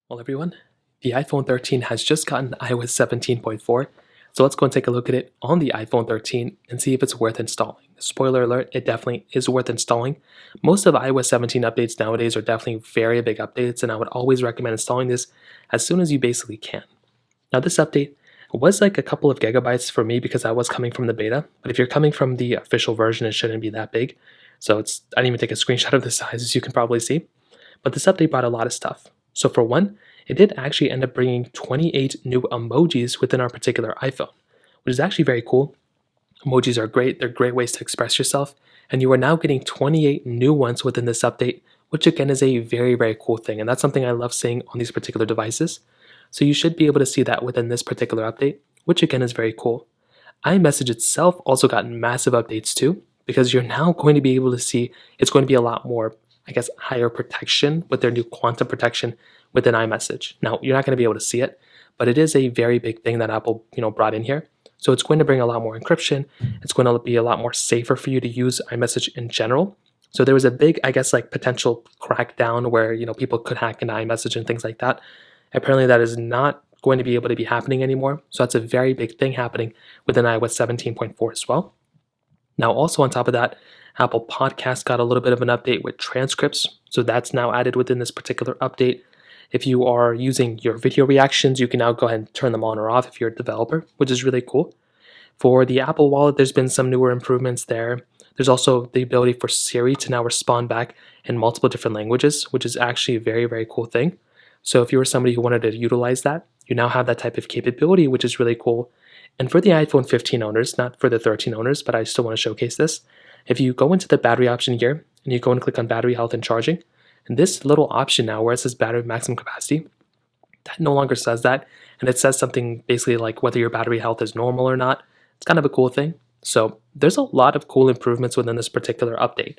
Well, everyone, the iPhone 13 has just gotten iOS 17.4, so let's go and take a look at it on the iPhone 13 and see if it's worth installing. Spoiler alert, it definitely is worth installing. Most of iOS 17 updates nowadays are definitely very big updates, and I would always recommend installing this as soon as you basically can. Now, this update was like a couple of gigabytes for me because I was coming from the beta, but if you're coming from the official version, it shouldn't be that big. So I didn't even take a screenshot of the size, as you can probably see. But this update brought a lot of stuff. So for one, it did actually end up bringing 28 new emojis within our particular iPhone, which is actually very cool. Emojis are great, they're great ways to express yourself, and you are now getting 28 new ones within this update, which again is a very cool thing, and that's something I love seeing on these particular devices. So you should be able to see that within this particular update, which again is very cool. iMessage itself also got massive updates too, because you're now going to be able to see it's going to be a lot more, I guess, higher protection with their new quantum protection within iMessage. Now, you're not going to be able to see it, but it is a very big thing that Apple, brought in here. So it's going to bring a lot more encryption. It's going to be a lot more safer for you to use iMessage in general. So there was a big, I guess, like potential crackdown where, people could hack into iMessage and things like that. Apparently that is not going to be able to be happening anymore. So that's a very big thing happening within iOS 17.4 as well. Now, also on top of that, Apple Podcasts got a little bit of an update with transcripts. So that's now added within this particular update. If you are using your video reactions, you can now go ahead and turn them on or off if you're a developer, which is really cool. For the Apple Wallet, there's been some newer improvements there. There's also the ability for Siri to now respond back in multiple different languages, which is actually a very cool thing. So if you were somebody who wanted to utilize that, you now have that type of capability, which is really cool. And for the iPhone 15 owners, not for the 13 owners, but I still want to showcase this. If you go into the battery option here, and you go and click on battery health and charging, and this little option now where it says battery maximum capacity, that no longer says that, and it says something basically like whether your battery health is normal or not. It's kind of a cool thing. So there's a lot of cool improvements within this particular update.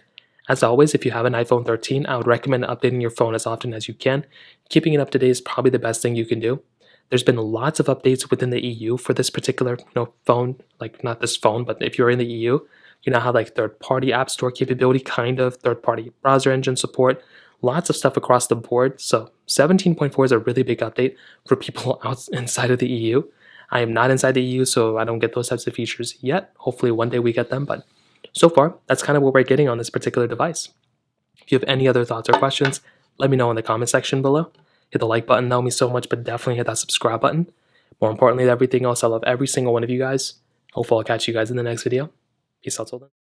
As always, if you have an iPhone 13, I would recommend updating your phone as often as you can. Keeping it up to date is probably the best thing you can do. There's been lots of updates within the EU for this particular phone, like not this phone, but if you're in the EU, you now have like third-party app store capability, kind of third-party browser engine support, lots of stuff across the board. So 17.4 is a really big update for people inside of the EU. I am not inside the EU, so I don't get those types of features yet. Hopefully one day we get them, but so far, that's kind of what we're getting on this particular device. If you have any other thoughts or questions, let me know in the comment section below. Hit the like button, that would mean so much, but definitely hit that subscribe button. More importantly than everything else, I love every single one of you guys. Hopefully I'll catch you guys in the next video. Peace out till then.